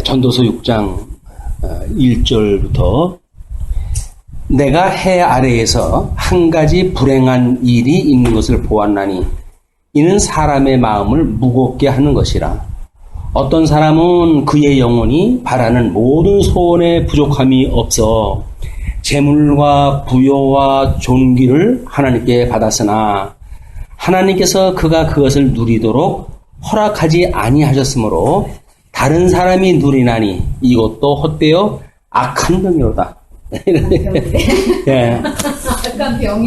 전도서 6장 1절부터 내가 해 아래에서 한 가지 불행한 일이 있는 것을 보았나니 이는 사람의 마음을 무겁게 하는 것이라. 어떤 사람은 그의 영혼이 바라는 모든 소원에 부족함이 없어 재물과 부요와 존귀를 하나님께 받았으나 하나님께서 그가 그것을 누리도록 허락하지 아니하셨으므로 다른 사람이 누리나니 이것도 헛되어 악한 병이로다. 예.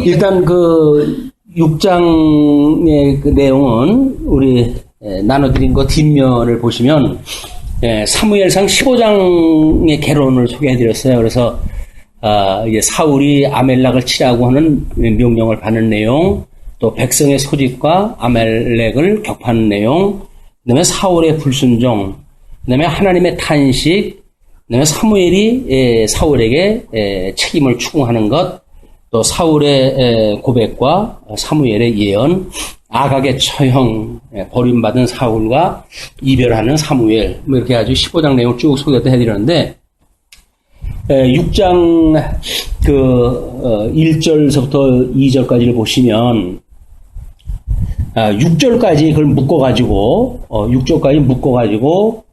일단 그 6장의 그 내용은 우리 나눠드린 거 뒷면을 보시면 사무엘상 15장의 개론을 소개해드렸어요. 그래서 이제 사울이 아멜렉을 치라고 하는 명령을 받는 내용, 또 백성의 소집과 아멜렉을 격파하는 내용, 그다음에 사울의 불순종, 그다음에 하나님의 탄식, 그다음에 사무엘이 사울에게 책임을 추궁하는 것, 또 사울의 고백과 사무엘의 예언, 아각의 처형, 버림받은 사울과 이별하는 사무엘, 뭐 이렇게 아주 15장 내용을 쭉 소개도 해드렸는데 6장 1절서부터 2절까지를 보시면 6절까지 그걸 묶어가지고 6절까지 묶어가지고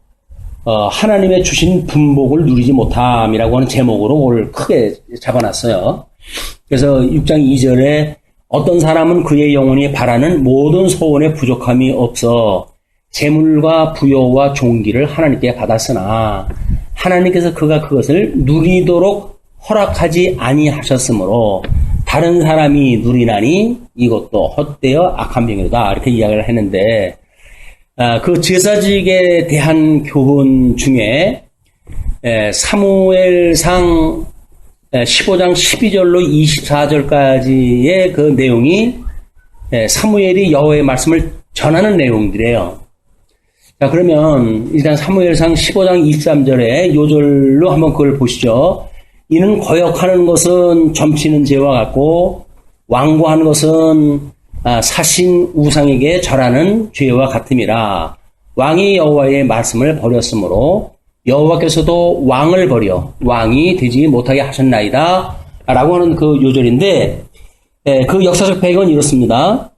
하나님의 주신 분복을 누리지 못함이라고 하는 제목으로 그걸 크게 잡아놨어요. 그래서 6장 2절에 어떤 사람은 그의 영혼이 바라는 모든 소원에 부족함이 없어 재물과 부요와 존귀를 하나님께 받았으나 하나님께서 그가 그것을 누리도록 허락하지 아니하셨으므로 다른 사람이 누리나니 이것도 헛되어 악한 병이다. 이렇게 이야기를 했는데 그 제사직에 대한 교훈 중에 사무엘상 15장 12절로 24절까지의 그 내용이 사무엘이 여호와의 말씀을 전하는 내용들이에요. 자, 그러면 일단 사무엘상 15장 23절에 요절로 한번 그걸 보시죠. 이는 거역하는 것은 점치는 죄와 같고 완고하는 것은 사신 우상에게 절하는 죄와 같음이라. 왕이 여호와의 말씀을 버렸으므로 여호와께서도 왕을 버려 왕이 되지 못하게 하셨나이다 라고 하는 그 요절인데 그 역사적 배경은 이렇습니다.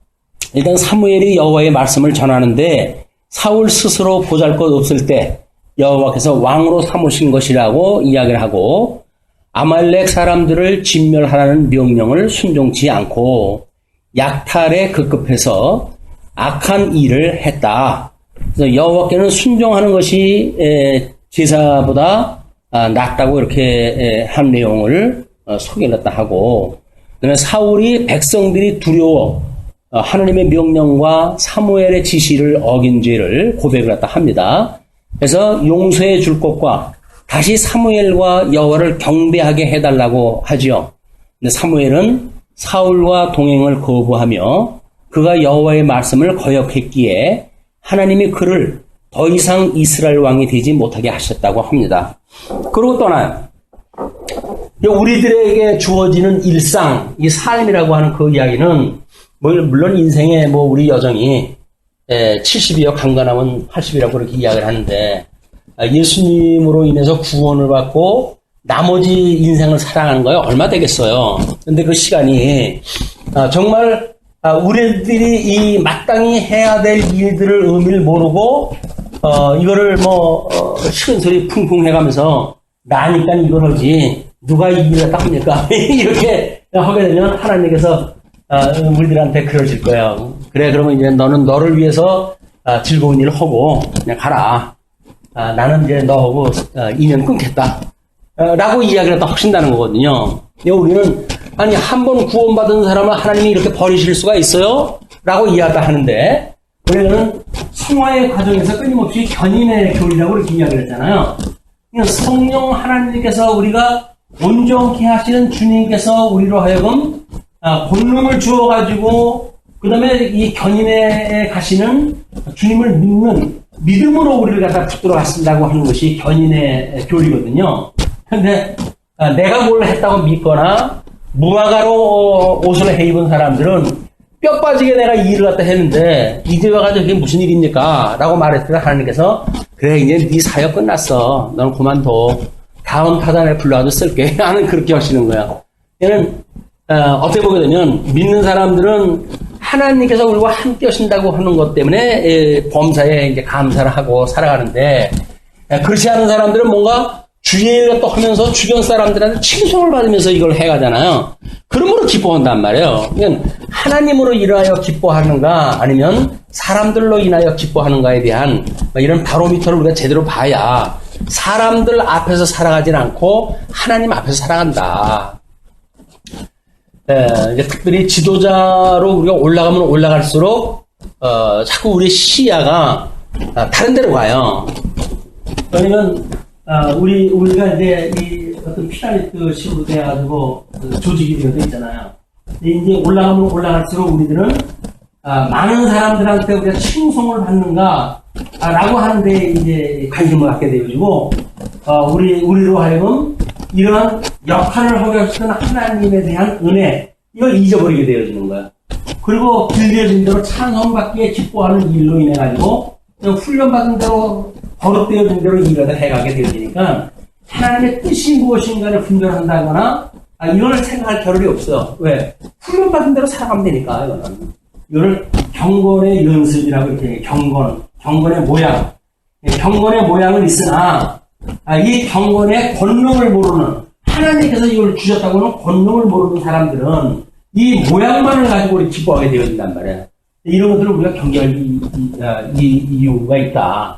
일단 사무엘이 여호와의 말씀을 전하는데 사울 스스로 보잘것없을 때 여호와께서 왕으로 삼으신 것이라고 이야기를 하고 아말렉 사람들을 진멸하라는 명령을 순종치 않고 약탈에 급급해서 악한 일을 했다. 그래서 여호와께는 순종하는 것이 제사보다 낫다고 이렇게 한 내용을 소개했다 하고, 그다음에 사울이 백성들이 두려워 하나님의 명령과 사무엘의 지시를 어긴 죄를 고백을 했다 합니다. 그래서 용서해 줄 것과 다시 사무엘과 여호와를 경배하게 해달라고 하지요. 근데 사무엘은 사울과 동행을 거부하며 그가 여호와의 말씀을 거역했기에 하나님이 그를 더 이상 이스라엘 왕이 되지 못하게 하셨다고 합니다. 그러고 떠나요. 우리들에게 주어지는 일상, 이 삶이라고 하는 그 이야기는 물론 인생에 우리 여정이 70이여 강건하면 80이라고 그렇게 이야기를 하는데 예수님으로 인해서 구원을 받고 나머지 인생을 살아가는 거에 얼마 되겠어요. 근데 그 시간이 정말 우리들이 이 마땅히 해야 될 일들을 의미를 모르고 이거를 식은 소리 쿵쿵 해가면서 나니까 이걸 하지 누가 이 일을 딱 합니까? 이렇게 하게 되면 하나님께서 우리들한테 그러실 거예요. 그래, 그러면 이제 너는 너를 위해서 즐거운 일을 하고 그냥 가라. 나는 이제 너하고 인연 끊겠다. 라고 이야기를 또 하신다는 거거든요. 우리는 아니 한 번 구원받은 사람을 하나님이 이렇게 버리실 수가 있어요? 라고 이야기를 하는데 우리는 성화의 과정에서 끊임없이 견인의 교리라고 이렇게 이야기를 했잖아요. 성령 하나님께서 우리가 온전케 하시는 주님께서 우리로 하여금 본능을 주어가지고 그 다음에 이 견인에 가시는 주님을 믿는 믿음으로 우리를 갖다 붙들어 가신다고 하는 것이 견인의 교리거든요. 근데 내가 뭘 했다고 믿거나 무화과로 옷을 해입은 사람들은 뼈 빠지게 내가 이 일을 갖다 했는데 이제 와가지고 이게 무슨 일입니까? 라고 말했더니 하나님께서 그래, 이제 네 사역 끝났어. 너는 그만둬. 다음 타단에 불러와도 쓸게. 하는 그렇게 하시는 거야. 얘는, 어떻게 보게 되면, 믿는 사람들은 하나님께서 우리와 함께 하신다고 하는 것 때문에, 범사에 이제 감사를 하고 살아가는데, 그렇지 않은 사람들은 뭔가 주의 일을 또 하면서 주변 사람들한테 칭송을 받으면서 이걸 해가잖아요. 그러므로 기뻐한단 말이에요. 그러니까 하나님으로 인하여 기뻐하는가 아니면 사람들로 인하여 기뻐하는가에 대한 이런 바로미터를 우리가 제대로 봐야 사람들 앞에서 살아가진 않고 하나님 앞에서 살아간다. 이제 특별히 지도자로 우리가 올라가면 올라갈수록 자꾸 우리 시야가 다른 데로 가요. 왜냐면 우리가 이제 이 어떤 피라미드식으로 돼가지고 조직이 되어 있잖아요. 이제 올라가면 올라갈수록 우리들은 많은 사람들한테 우리가 칭송을 받는가 라고 하는데 이제 관심을 갖게 되어지고 우리로 하여금 이러한 역할을 하게 하시는 하나님에 대한 은혜 이걸 잊어버리게 되어지는 거야. 그리고 길려진 대로 찬송받기에 기뻐하는 일로 인해 가지고 훈련받은 대로 버릇되어진 대로 일을 해가게 되어지니까 하나님의 뜻이 무엇인가를 분별한다거나 이걸 생각할 겨를이 없어. 왜? 훈련받은 대로 살아가면 되니까 이거는. 이걸 경건의 연습이라고 이렇게 해요. 경건의 모양. 경건의 모양은 있으나 이 경건의 권능을 모르는 하나님께서 이걸 주셨다고 하는 권능을 모르는 사람들은 이 모양만을 가지고 우리 기뻐하게 되어진단 말이야. 이런 것들을 우리가 경계할 이유가 있다.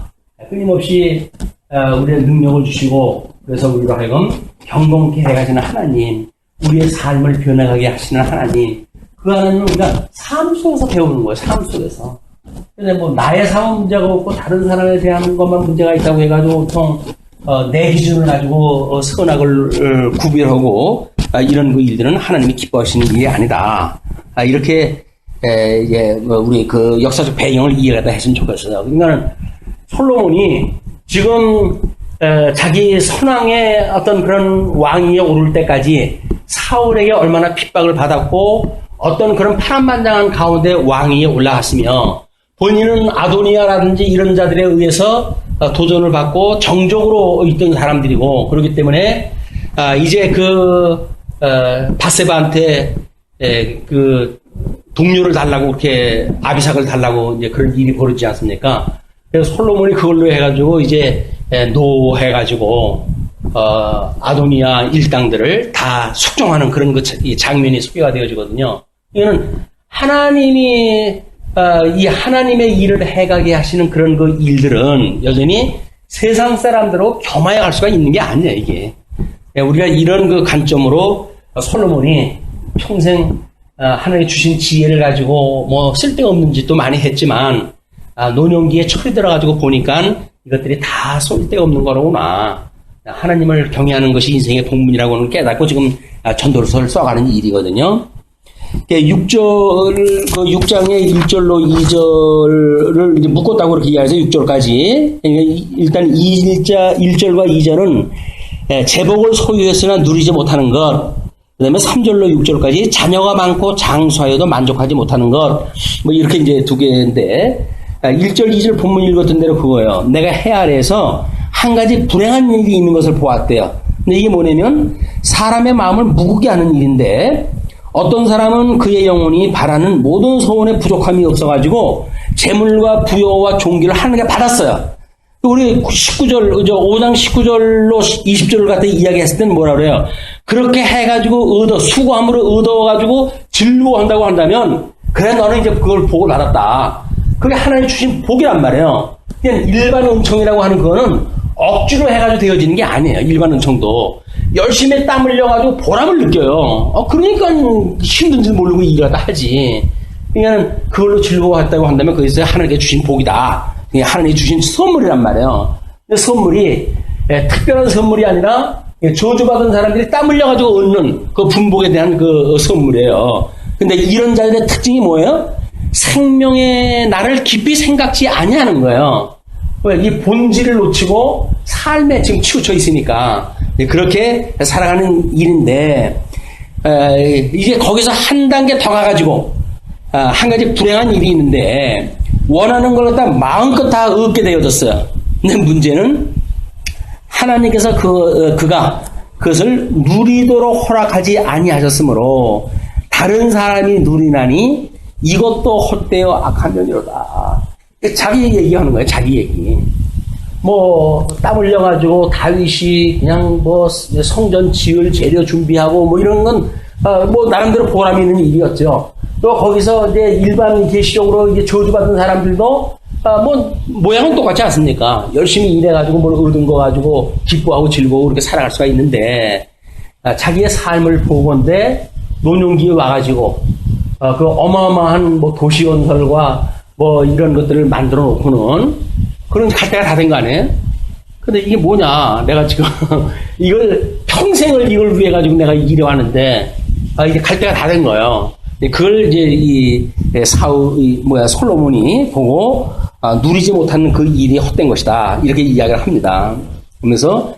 끊임없이 우리의 능력을 주시고 그래서 우리로 하여금 경건케 해가시는 하나님, 우리의 삶을 변화하게 하시는 하나님, 그 하나님은 우리가 삶 속에서 배우는 거예요. 삶 속에서. 근데 뭐 나의 삶은 문제가 없고 다른 사람에 대한 것만 문제가 있다고 해가지고 보통 내 기준을 가지고 선악을 구별하고 이런 그 일들은 하나님이 기뻐하시는 일이 아니다. 이렇게 우리 그 역사적 배경을 이해하다 했으면 좋겠어요. 그러니까 솔로몬이 지금 자기 선왕의 어떤 그런 왕위에 오를 때까지 사울에게 얼마나 핍박을 받았고 어떤 그런 파란만장한 가운데 왕위에 올라갔으며 본인은 아도니아라든지 이런 자들에 의해서 도전을 받고 정적으로 있던 사람들이고 그렇기 때문에 이제 바세바한테 그 동료를 달라고 그렇게 아비삭을 달라고 이제 그런 일이 벌어지지 않습니까? 그래서 솔로몬이 그걸로 해가지고 이제 노해가지고 아도니아 일당들을 다 숙종하는 그런 이 장면이 소개가 되어지거든요. 이거는 하나님이 이 하나님의 일을 해가게 하시는 그런 그 일들은 여전히 세상 사람들로 겸하여 갈 수가 있는 게 아니에요, 이게. 우리가 이런 그 관점으로 솔로몬이 평생 하나님이 주신 지혜를 가지고 뭐 쓸데없는 짓도 많이 했지만 노년기에 철이 들어가지고 보니까 이것들이 다 쓸데없는 거로구나. 하나님을 경외하는 것이 인생의 본분이라고는 깨닫고 지금 전도서를 써가는 일이거든요. 6장의 1절로 2절을 이제 묶었다고 그렇게 이야기해서 6절까지. 일단 1절과 2절은 제복을 소유했으나 누리지 못하는 것. 그 다음에 3절로 6절까지 자녀가 많고 장수하여도 만족하지 못하는 것. 뭐 이렇게 이제 두 개인데, 1절, 2절 본문 읽었던 대로 그거예요. 내가 해 아래에서 한 가지 불행한 일이 있는 것을 보았대요. 근데 이게 뭐냐면 사람의 마음을 무겁게 하는 일인데 어떤 사람은 그의 영혼이 바라는 모든 소원에 부족함이 없어가지고 재물과 부여와 종기를 하나님께 받았어요. 우리 19절, 5장 19절로 20절을 갖다 이야기했을 때는 뭐라 그래요? 그렇게 해가지고 수고함으로 얻어가지고 즐거워한다고 한다면, 그래, 너는 이제 그걸 복을 받았다. 그게 하나님 주신 복이란 말이에요. 그냥 일반 은총이라고 하는 그거는 억지로 해가지고 되어지는 게 아니에요. 일반 은총도. 열심히 땀 흘려가지고 보람을 느껴요. 그러니까 힘든지 모르고 일하다 하지. 그러니까 그걸로 즐거워했다고 한다면 그것이 하나님께 주신 복이다. 하나님이 주신 선물이란 말이에요. 선물이 특별한 선물이 아니라 저주받은 사람들이 땀 흘려가지고 얻는 그 분복에 대한 그 선물이에요. 근데 이런 자들의 특징이 뭐예요? 생명의 나를 깊이 생각지 아니하는 거예요. 왜? 이 본질을 놓치고 삶에 지금 치우쳐 있으니까 그렇게 살아가는 일인데, 이제 거기서 한 단계 더 가가지고 한 가지 불행한 일이 있는데 원하는 걸 갖다 마음껏 다 얻게 되어졌어요. 근데 문제는 하나님께서 그가 그것을 누리도록 허락하지 아니하셨으므로 다른 사람이 누리나니 이것도 헛되어 악한 년이로다. 자기 얘기하는 거예요. 자기 얘기. 뭐 땀 흘려가지고 다윗이 그냥 뭐 성전 지을 재료 준비하고 뭐 이런 건 뭐 나름대로 보람이 있는 일이었죠. 또 거기서 이제 일반 계시적으로 이제 저주받은 사람들도 뭐 모양은 똑같지 않습니까? 열심히 일해가지고 뭘 얻은 거 가지고 기뻐하고 즐거워 그렇게 살아갈 수가 있는데 자기의 삶을 보건대 노년기에 와가지고 그 어마어마한 뭐 도시 건설과 뭐 이런 것들을 만들어 놓고는 그런 갈 때가 다 된 거 아니에요? 근데 이게 뭐냐? 내가 지금 이걸 평생을 이걸 위해 가지고 내가 일해왔는데 이게 갈 때가 다 된 거예요. 그걸 이제 솔로몬이 보고 누리지 못하는 그 일이 헛된 것이다. 이렇게 이야기를 합니다. 그러면서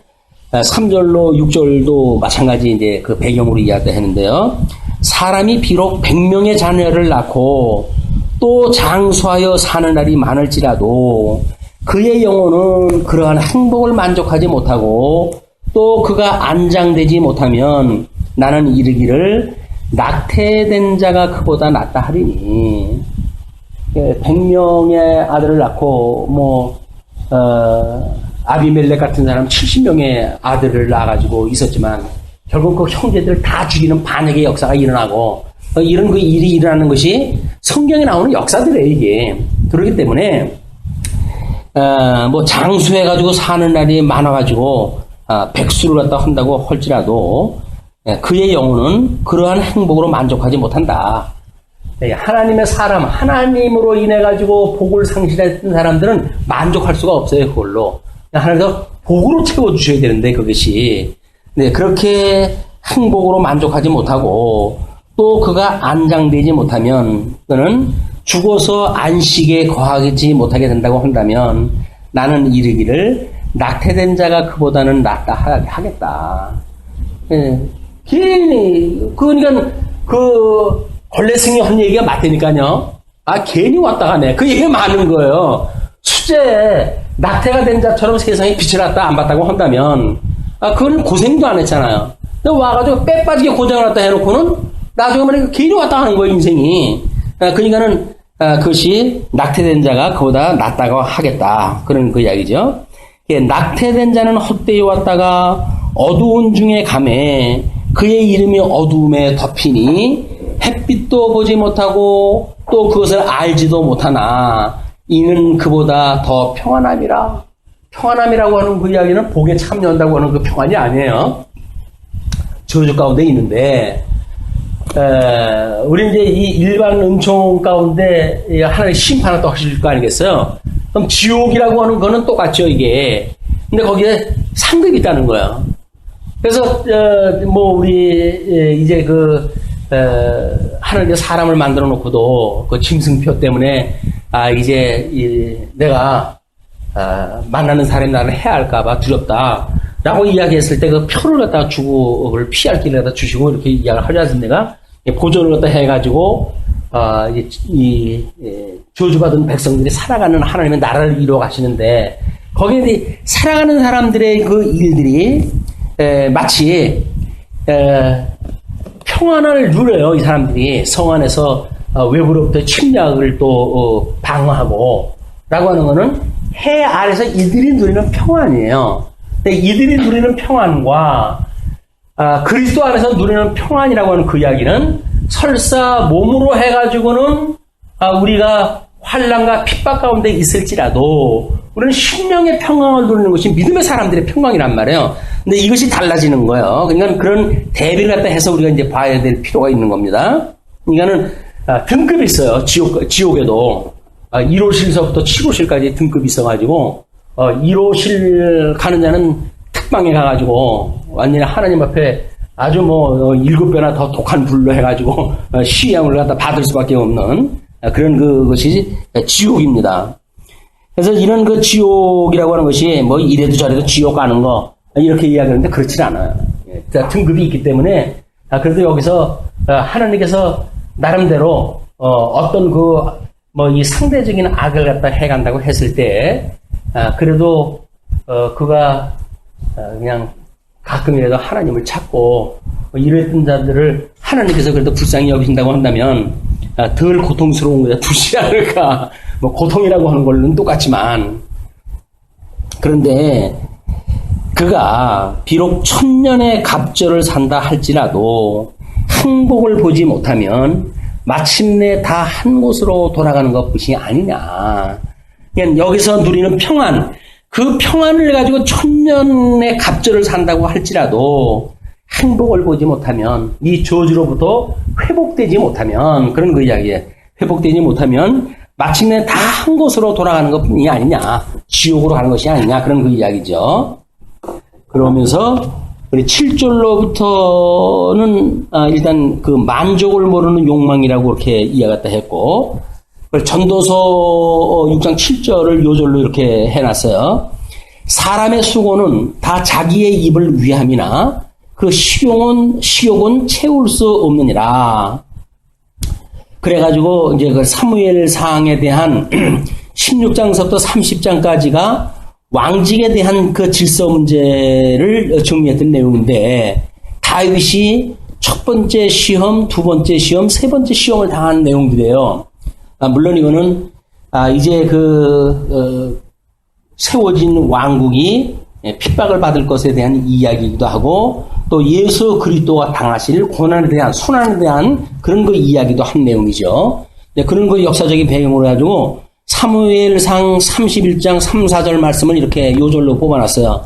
3절로 6절도 마찬가지 이제 그 배경으로 이야기했는데요. 사람이 비록 100명의 자녀를 낳고 또 장수하여 사는 날이 많을지라도 그의 영혼은 그러한 행복을 만족하지 못하고 또 그가 안장되지 못하면 나는 이르기를 낙태된 자가 그보다 낫다 하리니. 100명의 아들을 낳고 아비멜렉 같은 사람 70명의 아들을 낳아가지고 있었지만 결국 그 형제들을 다 죽이는 반역의 역사가 일어나고 이런 그 일이 일어나는 것이 성경에 나오는 역사들이에요, 이게. 그렇기 때문에 장수해가지고 사는 날이 많아가지고 백수를 갖다 한다고 할지라도 그의 영혼은 그러한 행복으로 만족하지 못한다. 하나님의 사람, 하나님으로 인해가지고 복을 상실했던 사람들은 만족할 수가 없어요, 그걸로. 하나님께서 복으로 채워주셔야 되는데, 그것이. 그렇게 행복으로 만족하지 못하고, 또 그가 안장되지 못하면, 그는 죽어서 안식에 거하지 못하게 된다고 한다면, 나는 이르기를 낙태된 자가 그보다는 낫다 하겠다. 괜히, 그러니까, 권례승이 한 얘기가 맞다니까요. 괜히 왔다 가네. 그 얘기가 많은 거예요. 수제, 낙태가 된 자처럼 세상에 빛을 왔다 안 봤다고 한다면, 그건 고생도 안 했잖아요. 근데 와가지고 빼 빠지게 고생을 왔다 해놓고는, 나중에 말이니까 괜히 왔다 하는 거예요, 인생이. 그러니까는, 그것이 낙태된 자가 그보다 낫다고 하겠다. 그런 그 이야기죠. 낙태된 자는 헛되이 왔다가 어두운 중에 감에 그의 이름이 어두움에 덮이니 햇빛도 보지 못하고 또 그것을 알지도 못하나 이는 그보다 더 평안함이라. 평안함이라고 하는 그 이야기는 복에 참여한다고 하는 그 평안이 아니에요. 저주 가운데 있는데 우리 이제 이 일반 은총 가운데 하나의 심판을 또 하실 거 아니겠어요? 그럼 지옥이라고 하는 거는 똑같죠, 이게. 근데 거기에 상급이 있다는 거예요. 그래서 우리 이제 하나님께 사람을 만들어 놓고도 그 짐승표 때문에 이제 내가 만나는 사람이 나를 해할까봐 두렵다라고 이야기했을 때 그 표를 갖다가 주고 그걸 피할 길을 갖다 주시고 이렇게 이야기를 하지 않습니까? 보존을 갖다 해가지고 저주받은 백성들이 살아가는 하나님의 나라를 이루어 가시는데 거기에 이제 살아가는 사람들의 그 일들이 마치 평안을 누려요. 이 사람들이 성 안에서 외부로부터 침략을 또 방어하고 라고 하는 거는 해 아래서 이들이 누리는 평안이에요. 근데 이들이 누리는 평안과 그리스도 안에서 누리는 평안이라고 하는 그 이야기는 설사 몸으로 해가지고는 우리가 환난과 핍박 가운데 있을지라도 우리는 심령의 평강을 누리는 것이 믿음의 사람들의 평강이란 말이에요. 근데 이것이 달라지는 거예요. 그러니까 그런 대비를 갖다 해서 우리가 이제 봐야 될 필요가 있는 겁니다. 그러니까는 등급이 있어요. 지옥에도 1호실서부터 7호실까지 등급이 있어가지고 1호실 가는 자는 특방에 가가지고 완전히 하나님 앞에 아주 7배나 더 독한 불로 해가지고 시험을 갖다 받을 수밖에 없는 그런 그것이 지옥입니다. 그래서 이런 그 지옥이라고 하는 것이 이래도 저래도 지옥 가는 거 이렇게 이야기하는데 그렇지 않아요. 등급이 있기 때문에 그래도 여기서 하나님께서 나름대로 어떤 이 상대적인 악을 갖다 해간다고 했을 때 그래도 그가 그냥 가끔이라도 하나님을 찾고 이랬던 자들을 하나님께서 그래도 불쌍히 여기신다고 한다면 덜 고통스러운 거야 두지 않을까. 뭐 고통이라고 하는 걸로는 똑같지만, 그런데 그가 비록 1000년의 갑절을 산다 할지라도 행복을 보지 못하면 마침내 다 한 곳으로 돌아가는 것뿐이 아니냐. 그냥 여기서 누리는 평안, 그 평안을 가지고 1000년의 갑절을 산다고 할지라도 행복을 보지 못하면, 이 저주로부터 회복되지 못하면, 그런 그 이야기에 회복되지 못하면 마침내 다 한 곳으로 돌아가는 것뿐이 아니냐, 지옥으로 가는 것이 아니냐, 그런 그 이야기죠. 그러면서 우리 7절로부터는 일단 그 만족을 모르는 욕망이라고 이렇게 이해갔다 했고, 전도서 6장 7절을 요절로 이렇게 해놨어요. 사람의 수고는 다 자기의 입을 위함이나 그 식욕은 채울 수 없느니라. 그래가지고 이제 그 사무엘상에 대한 16장서부터 30장까지가 왕직에 대한 그 질서 문제를 정리했던 내용인데, 다윗이 첫 번째 시험, 두 번째 시험, 세 번째 시험을 당한 내용들이에요. 물론 이거는 이제 세워진 왕국이 핍박을 받을 것에 대한 이야기이기도 하고, 또 예수 그리스도가 당하실 고난에 대한, 순환에 대한 그런 그 이야기도 한 내용이죠. 그런 그 역사적인 배경으로 해가지고 사무엘상 31장 3, 4절 말씀을 이렇게 요절로 뽑아놨어요.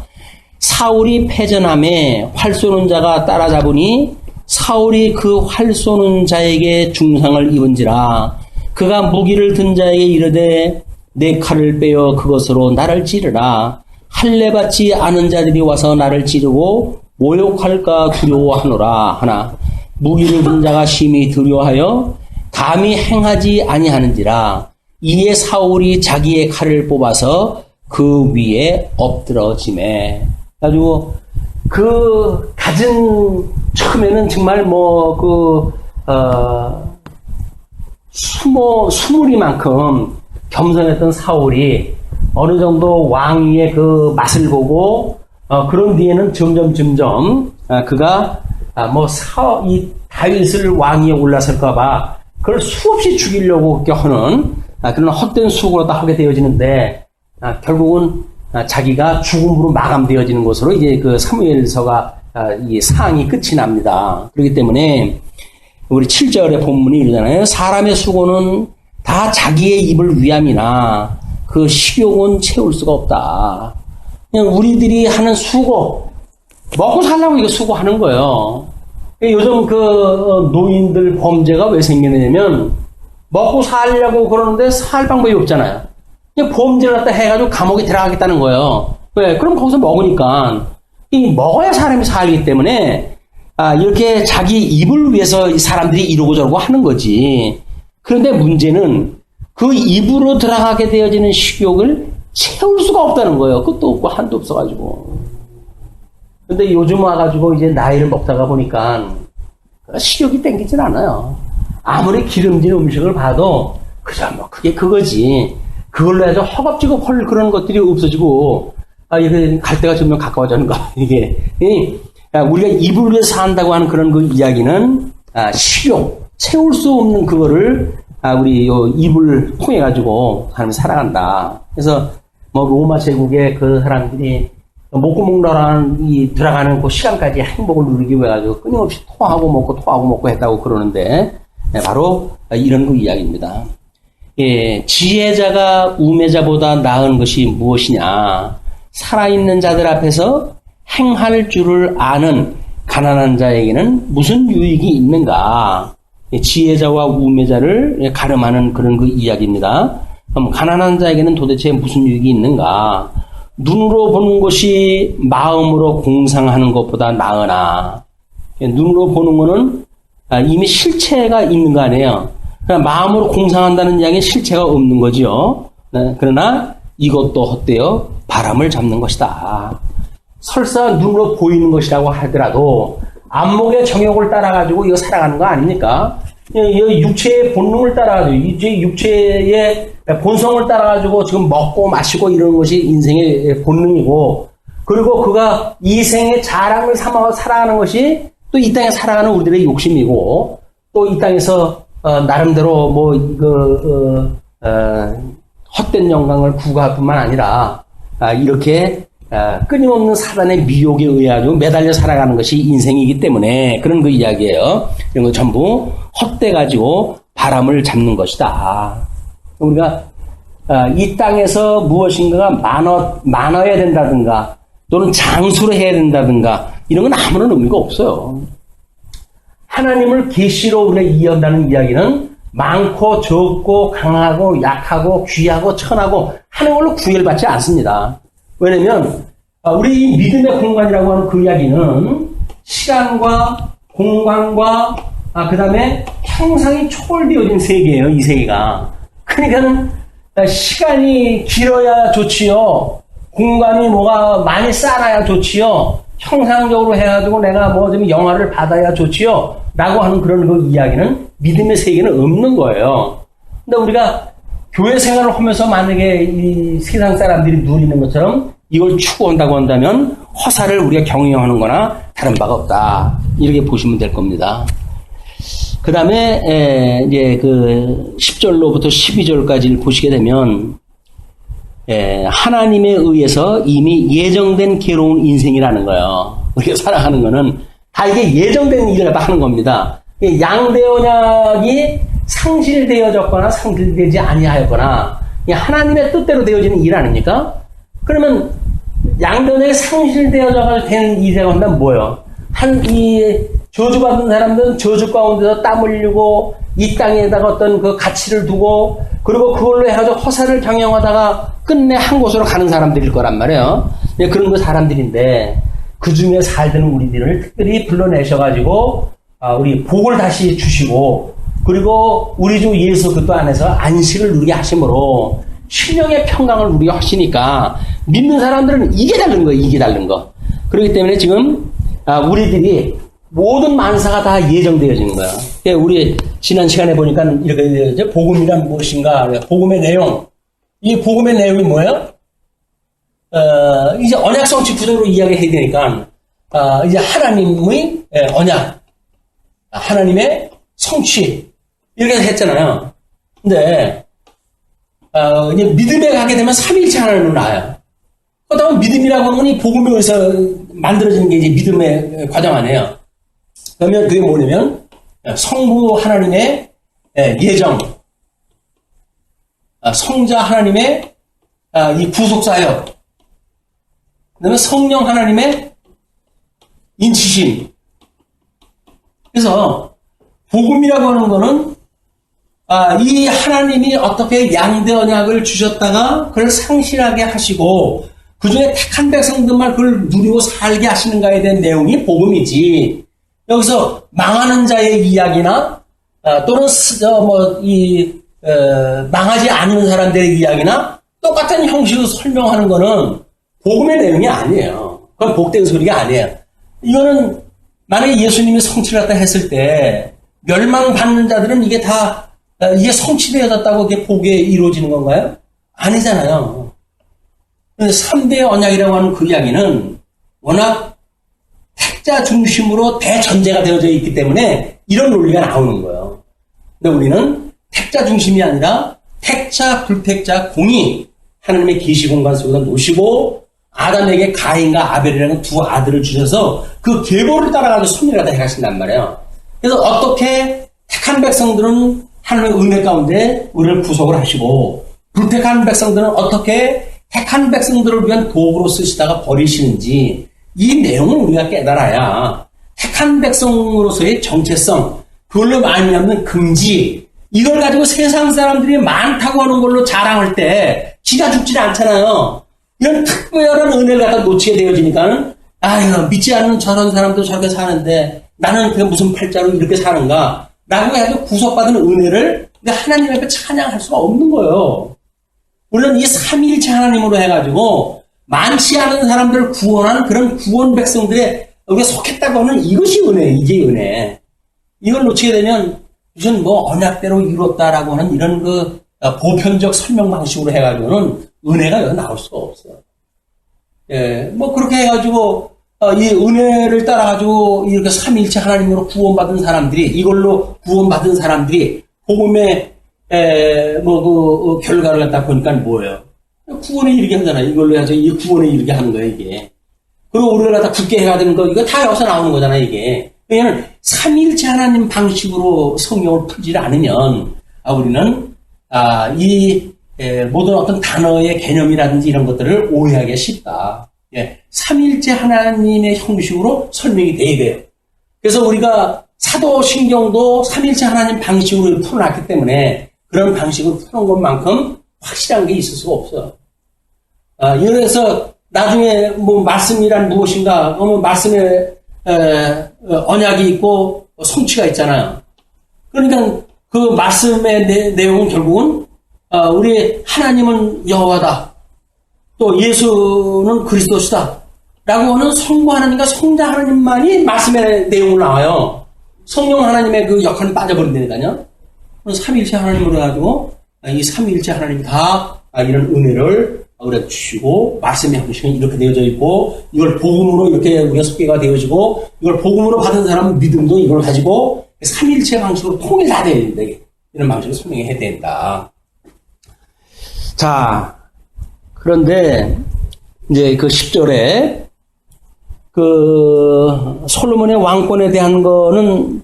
사울이 패전함에 활 쏘는 자가 따라잡으니 사울이 그 활 쏘는 자에게 중상을 입은지라. 그가 무기를 든 자에게 이르되 내 칼을 빼어 그것으로 나를 찌르라. 할례 받지 않은 자들이 와서 나를 찌르고 모욕할까 두려워하노라 하나, 무기를 든 자가 심히 두려워하여 감히 행하지 아니하는지라. 이에 사울이 자기의 칼을 뽑아서 그 위에 엎드러지매. 가지고 그 가진 처음에는 정말 수무리만큼 겸손했던 사울이 어느 정도 왕위의 그 맛을 보고 그런 뒤에는 점점 그가 이 다윗을 왕위에 올라설까봐 그걸 수없이 죽이려고 하는 그런 헛된 수고로 다 하게 되어지는데, 결국은 자기가 죽음으로 마감되어지는 것으로 이제 그 사무엘서가 이 사항이 끝이 납니다. 그렇기 때문에 우리 7절의 본문이 이러잖아요. 사람의 수고는 다 자기의 입을 위함이나 그 식욕은 채울 수가 없다. 그냥 우리들이 하는 수고, 먹고 살려고 이거 수고하는 거예요. 요즘 그 노인들 범죄가 왜 생기느냐면 먹고 살려고 그러는데 살 방법이 없잖아요. 그냥 범죄를 갖다 해가지고 감옥에 들어가겠다는 거예요. 왜? 그럼 거기서 먹으니까 먹어야 사람이 살기 때문에 이렇게 자기 입을 위해서 사람들이 이러고 저러고 하는 거지. 그런데 문제는 그 입으로 들어가게 되어지는 식욕을 채울 수가 없다는 거예요. 끝도 없고 한도 없어가지고. 근데 요즘 와가지고 이제 나이를 먹다가 보니까 식욕이 땡기진 않아요. 아무리 기름진 음식을 봐도 그저 그게 그거지. 그걸로 해서 허겁지겁 그런 것들이 없어지고, 이게 갈 때가 점점 가까워지는 거야, 이게. 우리가 입을 위해 산다고 하는 그런 그 이야기는, 식욕, 채울 수 없는 그거를, 우리 입을 통해가지고 사람이 살아간다. 그래서, 로마 제국의 그 사람들이 목구멍으로 들어가는 그 시간까지 행복을 누리기 위해 가지고 끊임없이 토하고 먹고 했다고 그러는데, 바로 이런 그 이야기입니다. 지혜자가 우매자보다 나은 것이 무엇이냐? 살아있는 자들 앞에서 행할 줄을 아는 가난한 자에게는 무슨 유익이 있는가? 지혜자와 우매자를 가름하는 그런 그 이야기입니다. 그럼 가난한 자에게는 도대체 무슨 유익이 있는가? 눈으로 보는 것이 마음으로 공상하는 것보다 나으나. 눈으로 보는 거는 이미 실체가 있는 거 아니에요. 그러니까 마음으로 공상한다는 이야기는 실체가 없는 거죠. 그러나 이것도 헛되어 바람을 잡는 것이다. 설사 눈으로 보이는 것이라고 하더라도 안목의 정욕을 따라가지고 이거 살아가는 거 아닙니까? 이 육체의 본능을 따라가지고, 이제 육체의 본성을 따라가지고 지금 먹고 마시고 이러는 것이 인생의 본능이고, 그리고 그가 이 생의 자랑을 삼아 살아가는 것이 또 이 땅에 살아가는 우리들의 욕심이고, 또 이 땅에서 나름대로 헛된 영광을 구가할 뿐만 아니라 이렇게 끊임없는 사단의 미혹에 의해가지고 매달려 살아가는 것이 인생이기 때문에 그런 그 이야기예요. 이런 거 전부 헛돼가지고 바람을 잡는 것이다. 우리가 이 땅에서 무엇인가가 많아야 된다든가 또는 장수를 해야 된다든가 이런 건 아무런 의미가 없어요. 하나님을 계시로 우리가 이해한다는 이야기는 많고 적고 강하고 약하고 귀하고 천하고 하는 걸로 구별받지 않습니다. 왜냐면 우리 이 믿음의 공간이라고 하는 그 이야기는 시간과 공간과 그 다음에 형상이 초월되어진 세계예요. 이 세계가. 그러니까 시간이 길어야 좋지요. 공간이 뭐가 많이 쌓아야 좋지요. 형상적으로 해가지고 내가 뭐 좀 영화를 받아야 좋지요. 라고 하는 그런 그 이야기는 믿음의 세계는 없는 거예요. 근데 우리가 교회 생활을 하면서 만약에 이 세상 사람들이 누리는 것처럼 이걸 추구한다고 한다면 허사를 우리가 경영하는 거나 다른 바가 없다. 이렇게 보시면 될 겁니다. 그 다음에, 이제 그 10절로부터 12절까지를 보시게 되면, 하나님에 의해서 이미 예정된 괴로운 인생이라는 거예요. 우리가 살아가는 거는 다 이게 예정된 일을 다 하는 겁니다. 양대언약이 상실되어졌거나 상실되지 아니하였거나 하나님의 뜻대로 되어지는 일 아닙니까? 그러면 양대언약이 상실되어져 되는 일이라고 한다면 뭐예요? 이 저주받은 사람들은 저주 가운데서 땀 흘리고 이 땅에다가 어떤 그 가치를 두고 그리고 그걸로 해가지고 허사를 경영하다가 끝내 한 곳으로 가는 사람들일 거란 말이에요. 그런 그 사람들인데 그 중에 살던 우리들을 특별히 불러내셔가지고 우리 복을 다시 주시고 그리고 우리 주 예수 그리스도 안에서 안식을 누리게 하심으로 신령의 평강을 누리게 하시니까 믿는 사람들은 이게 다른 거예요. 이게 다른 거. 그렇기 때문에 지금 우리들이 모든 만사가 다 예정되어지는 거야. 우리 지난 시간에 보니까 이렇게 복음이란 무엇인가, 복음의 내용. 이 복음의 내용이 뭐예요? 이제 언약 성취 구조로 이야기해야 되니까 이제 하나님의 언약, 하나님의 성취 이렇게 했잖아요. 근데 이제 믿음에 가게 되면 삼위일체 하나님으로 나와요. 그렇다면 믿음이라고 하는 건 이 복음에 의해서 만들어지는 게 이제 믿음의 과정 아니에요. 그러면 그게 뭐냐면 성부 하나님의 예정, 성자 하나님의 이 구속사역, 그다음에 성령 하나님의 인치심. 그래서 복음이라고 하는 거는 이 하나님이 어떻게 양대 언약을 주셨다가 그걸 상실하게 하시고 그 중에 택한 백성들만 그걸 누리고 살게 하시는가에 대한 내용이 복음이지. 여기서 망하는 자의 이야기나 또는 망하지 않는 사람들의 이야기나 똑같은 형식으로 설명하는 거는 복음의 내용이 아니에요. 그건 복된 소리가 아니에요. 이거는 만약에 예수님이 성취를 했다 했을 때 멸망받는 자들은 이게 다 이게 성취되어졌다고 이게 복에 이루어지는 건가요? 아니잖아요. 3대 언약이라고 하는 그 이야기는 워낙 택자 중심으로 대전제가 되어져 있기 때문에 이런 논리가 나오는 거예요. 근데 우리는 택자 중심이 아니라 택자, 불택자, 공이 하나님의 계시 공간 속에서 놓으시고 아담에게 가인과 아벨이라는 두 아들을 주셔서 그 계보를 따라가서 손님을 해가신단 말이에요. 그래서 어떻게 택한 백성들은 하나님의 은혜 가운데 우리를 구속을 하시고 불택한 백성들은 어떻게 택한 백성들을 위한 도구로 쓰시다가 버리시는지 이 내용을 우리가 깨달아야 택한 백성으로서의 정체성, 그걸로 말미암는 금지, 이걸 가지고 세상 사람들이 많다고 하는 걸로 자랑할 때 지가 죽지 않잖아요. 이런 특별한 은혜를 갖다 놓치게 되어지니까는 아유, 믿지 않는 저런 사람도 저렇게 사는데 나는 그게 무슨 팔자로 이렇게 사는가 라고 해도 구속받은 은혜를 하나님 앞에 찬양할 수가 없는 거예요. 물론 이 삼위일체 하나님으로 해가지고 많지 않은 사람들을 구원한 그런 구원 백성들의 여기에 속했다고 하는 이것이 은혜, 이게 은혜. 이걸 놓치게 되면 무슨 언약대로 이뤘다라고 하는 이런 보편적 설명 방식으로 해가지고는 은혜가 여기 나올 수가 없어요. 예, 뭐 그렇게 해가지고 이 은혜를 따라가지고 이렇게 삼위일체 하나님으로 구원받은 사람들이 이걸로 구원받은 사람들이 복음의 결과를 갖다 보니까 뭐예요? 구원에 이르게 하잖아요. 이걸로 해서 이 구원에 이르게 하는 거예요, 이게. 그리고 우리를 갖다 굳게 해야 되는 거, 이거 다 여기서 나오는 거잖아요, 이게. 왜냐면 삼위일체 하나님 방식으로 성경을 풀지 않으면 우리는 모든 어떤 단어의 개념이라든지 이런 것들을 오해하기가 쉽다. 예, 삼위일체 하나님의 형식으로 설명이 돼야 돼요. 그래서 우리가 사도신경도 삼위일체 하나님 방식으로 풀어놨기 때문에 그런 방식으로 푸는 것만큼 확실한 게 있을 수가 없어요. 그래서 나중에 뭐 말씀이란 무엇인가, 말씀에 언약이 있고 성취가 있잖아요. 그러니까 그 말씀의 내용은 결국은 우리 하나님은 여호와다. 또 예수는 그리스도시다. 라고 하는 성부 하나님과 성자 하나님만이 말씀의 내용으로 나와요. 성령 하나님의 그 역할은 빠져버린다니까요. 삼위일체 하나님으로 해가지고 이 삼위일체 하나님이 다 이런 은혜를 우리가 주시고 말씀의 형식은 이렇게 되어져 있고 이걸 복음으로 이렇게 우리가 속개가 되어지고 이걸 복음으로 받은 사람은 믿음도 이걸 가지고 삼위일체 방식으로 통일 다 돼야 된다. 이런 방식으로 설명해야 된다. 자, 그런데 이제 그 10절에 그 솔로몬의 왕권에 대한 거는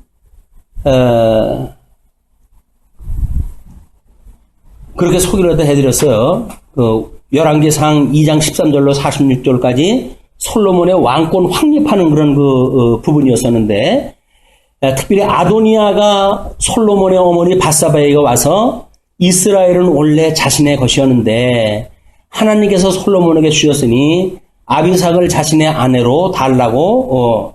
그렇게 소개를 해드렸어요. 그 열왕기상 2장 13절로 46절까지 솔로몬의 왕권 확립하는 그런 부분이었었는데, 특별히 아도니아가 솔로몬의 어머니 밧사바에게 와서 이스라엘은 원래 자신의 것이었는데 하나님께서 솔로몬에게 주셨으니 아비삭을 자신의 아내로 달라고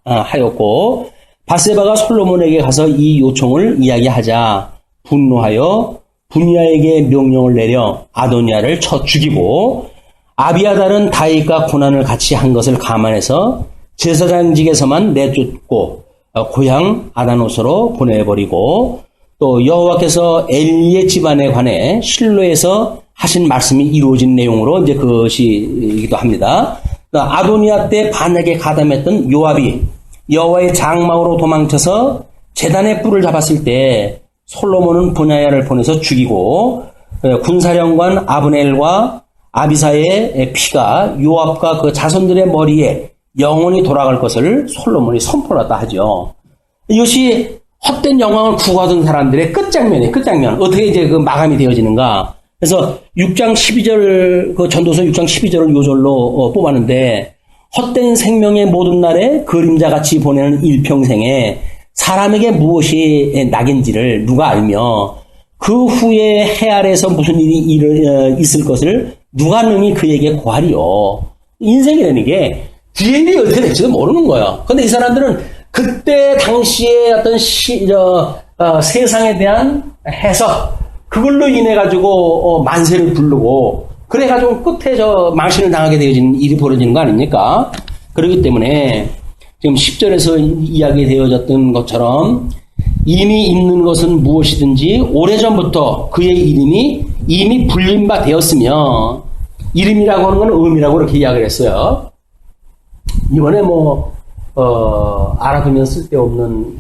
하였고, 밧세바가 솔로몬에게 가서 이 요청을 이야기하자 분노하여 분야에게 명령을 내려 아도니아를 쳐 죽이고, 아비아달은 다윗과 고난을 같이 한 것을 감안해서 제사장직에서만 내쫓고 고향 아다노스로 보내버리고, 또 여호와께서 엘리의 집안에 관해 실로에서 하신 말씀이 이루어진 내용으로 이제 그것이기도 합니다. 아도니아 때 반역에 가담했던 요압이 여호와의 장막으로 도망쳐서 제단의 뿔을 잡았을 때 솔로몬은 분야야를 보내서 죽이고, 군사령관 아브넬과 아비사의 피가 요압과 그 자손들의 머리에 영원히 돌아갈 것을 솔로몬이 선포했다 하죠. 이것이 헛된 영광을 구하던 사람들의 끝장면. 어떻게 이제 그 마감이 되어지는가. 그래서 6장 12절, 그 전도서 6장 12절을 요절로 뽑았는데, 헛된 생명의 모든 날에 그림자같이 보내는 일평생에 사람에게 무엇이 낙인지를 누가 알며 그 후에 해 아래에서 무슨 일이 있을 것을 누가 능히 그에게 고하리요. 인생이라는 게 뒤에 일이 어떻게 될지도 모르는 거예요. 근데 이 사람들은 그때 당시에 어떤 세상에 대한 해석, 그걸로 인해 가지고 만세를 부르고, 그래 가지고 끝에 망신을 당하게 되어지는 일이 벌어지는 거 아닙니까? 그렇기 때문에 지금 10절에서 이야기되어졌던 것처럼 이미 있는 것은 무엇이든지 오래전부터 그의 이름이 이미 불린 바 되었으며, 이름이라고 하는 건 의미라고 그렇게 이야기를 했어요. 이번에 알아두면 쓸데없는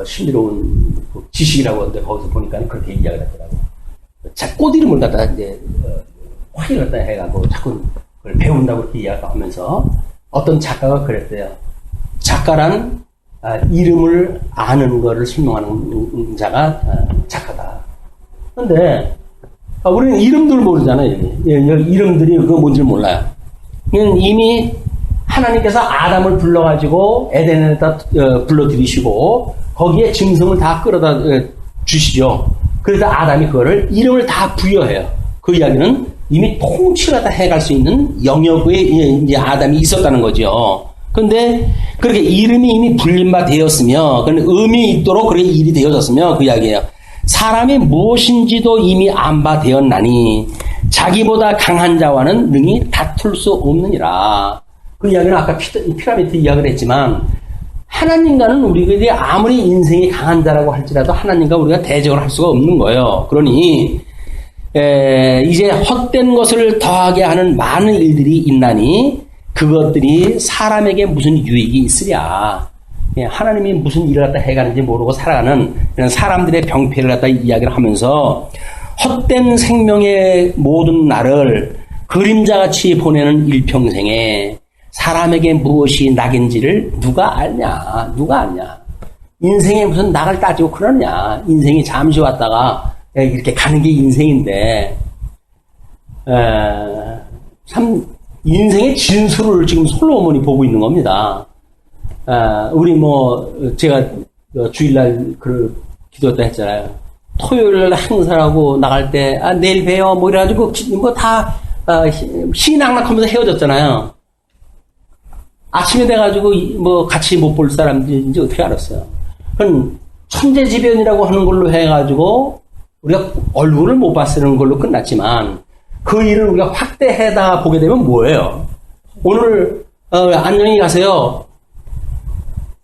신비로운 지식이라고 하는데 거기서 보니까 그렇게 이야기를 했더라고요. 꽃 이름을 갖다가 이제 확인을 갖다 해가지고 자꾸 그걸 배운다고 그렇게 이야기하면서 어떤 작가가 그랬대요. 작가란 이름을 아는 거를 설명하는 자가 작가다. 그런데 우리는 이름들을 모르잖아요. 이름들이 그거 뭔지를 몰라요. 이미 하나님께서 아담을 불러가지고 에덴에다 불러들이시고 거기에 짐승을 다 끌어다 주시죠. 그래서 아담이 그거를 이름을 다 부여해요. 그 이야기는 이미 통치를 다 해갈 수 있는 영역에 이제 아담이 있었다는 거죠. 근데 그렇게 이름이 이미 불린 바 되었으며, 의미 있도록 그렇게 일이 되어졌으며, 그 이야기예요. 사람이 무엇인지도 이미 안 바 되었나니 자기보다 강한 자와는 능히 다툴 수 없느니라. 그 이야기는 아까 피라미드 이야기를 했지만, 하나님과는 우리들이 아무리 인생이 강한 자라고 할지라도 하나님과 우리가 대적을 할 수가 없는 거예요. 그러니 이제 헛된 것을 더하게 하는 많은 일들이 있나니 그것들이 사람에게 무슨 유익이 있으랴. 하나님이 무슨 일을 갖다 해가는지 모르고 살아가는 이런 사람들의 병폐를 갖다 이야기를 하면서 헛된 생명의 모든 날을 그림자같이 보내는 일평생에 사람에게 무엇이 낙인지를 누가 알냐? 누가 아냐? 인생에 무슨 낙을 따지고 그러냐? 인생이 잠시 왔다가 이렇게 가는 게 인생인데, 참 인생의 진수를 지금 솔로몬이 보고 있는 겁니다. 우리 제가 주일날 기도했다 했잖아요. 토요일날 행사하고 나갈 때 내일 봬요 이래가지고 다 희낙낙하면서 헤어졌잖아요. 아침에 돼가지고 같이 못 볼 사람들인지 어떻게 알았어요. 그건 천재지변이라고 하는 걸로 해가지고 우리가 얼굴을 못 봤는 걸로 끝났지만 그 일을 우리가 확대해다 보게 되면 뭐예요? 오늘 안녕히 가세요.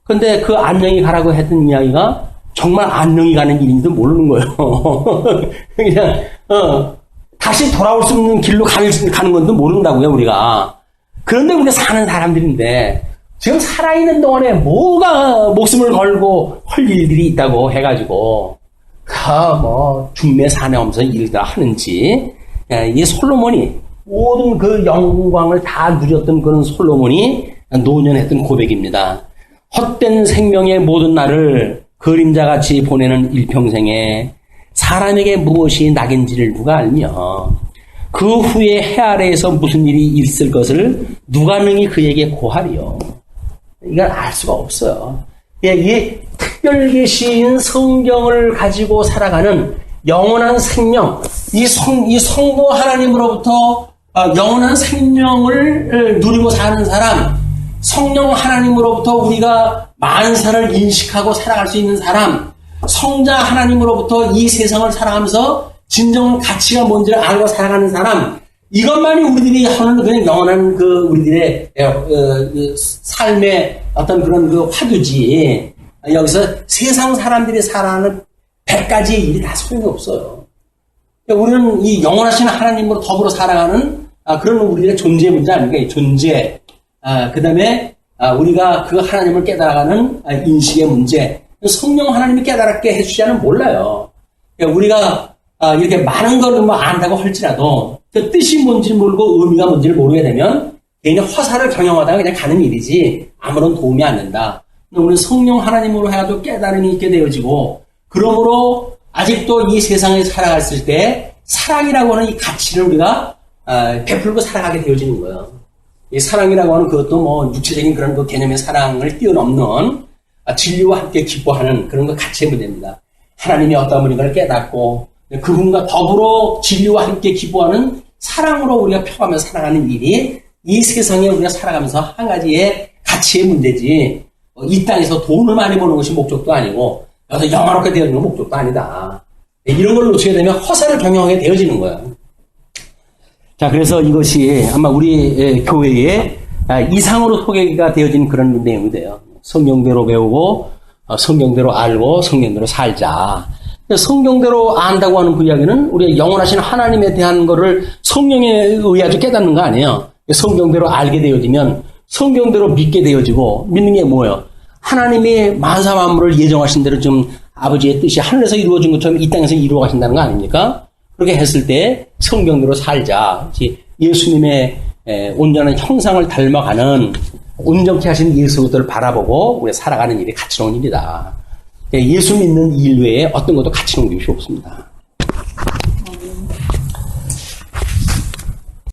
근데 그 안녕히 가라고 했던 이야기가 정말 안녕히 가는 일인지도 모르는 거예요. 그냥 다시 돌아올 수 없는 길로 가는 건도 모른다고요, 우리가. 그런데 우리가 사는 사람들인데 지금 살아있는 동안에 뭐가 목숨을 걸고 할 일들이 있다고 해가지고 중매 사내하면서 일을 하는지 이 솔로몬이 모든 그 영광을 다 누렸던 그런 솔로몬이 노년했던 고백입니다. 헛된 생명의 모든 날을 그림자같이 보내는 일평생에 사람에게 무엇이 낙인지를 누가 알며 그 후에 해 아래에서 무슨 일이 있을 것을 누가 능히 그에게 고하리요. 이걸 알 수가 없어요. 이 특별계시인 성경을 가지고 살아가는 영원한 생명, 이 성부 하나님으로부터 영원한 생명을 누리고 사는 사람, 성령 하나님으로부터 우리가 만사를 인식하고 살아갈 수 있는 사람, 성자 하나님으로부터 이 세상을 살아가면서 진정 가치가 뭔지를 알고 살아가는 사람, 이것만이 우리들이 하는 그냥 영원한 우리들의 삶의 어떤 그런 화두지. 여기서 세상 사람들이 살아가는 100가지의 일이 다 소용이 없어요. 우리는 이 영원하신 하나님으로 더불어 살아가는 그런 우리들의 존재 문제 아닙니까? 존재. 그 다음에 우리가 그 하나님을 깨달아가는 인식의 문제. 성령 하나님이 깨달았게 해주시자는 몰라요. 우리가 이렇게 많은 걸 안다고 할지라도 그 뜻이 뭔지 모르고 의미가 뭔지를 모르게 되면 개인의 허사를 경영하다가 그냥 가는 일이지 아무런 도움이 안 된다. 우리는 성령 하나님으로 해가지고 깨달음이 있게 되어지고 그러므로 아직도 이 세상에 살아갔을 때 사랑이라고 하는 이 가치를 우리가 베풀고 살아가게 되어지는 거예요. 이 사랑이라고 하는 그것도 육체적인 그런 그 개념의 사랑을 뛰어넘는 진리와 함께 기뻐하는 그런 그 가치의 문제입니다. 하나님이 어떤 분인가를 깨닫고 그분과 더불어 진리와 함께 기뻐하는 사랑으로 우리가 펴가며 살아가는 일이 이 세상에 우리가 살아가면서 한 가지의 가치의 문제지 이 땅에서 돈을 많이 버는 것이 목적도 아니고 여기서 영화롭게 되어지는 건 목적도 아니다. 이런 걸 놓치게 되면 허사를 경영하게 되어지는 거예요. 자, 그래서 이것이 아마 우리 교회에 이상으로 소개가 되어진 그런 내용이 돼요. 성경대로 배우고 성경대로 알고 성경대로 살자. 성경대로 안다고 하는 그 이야기는 우리의 영원하신 하나님에 대한 거를 성령에 의하여 깨닫는 거 아니에요. 성경대로 알게 되어지면 성경대로 믿게 되어지고 믿는 게 뭐예요? 하나님이 만사 만물을 예정하신 대로 좀 아버지의 뜻이 하늘에서 이루어진 것처럼 이 땅에서 이루어 가신다는 거 아닙니까? 그렇게 했을 때 성경대로 살자. 예수님의 온전한 형상을 닮아가는 온전케 하신 예수 그리스도를 바라보고 우리가 살아가는 일이 가치로운 일이다. 예수 믿는 일 외에 어떤 것도 가치로운 것이 없습니다.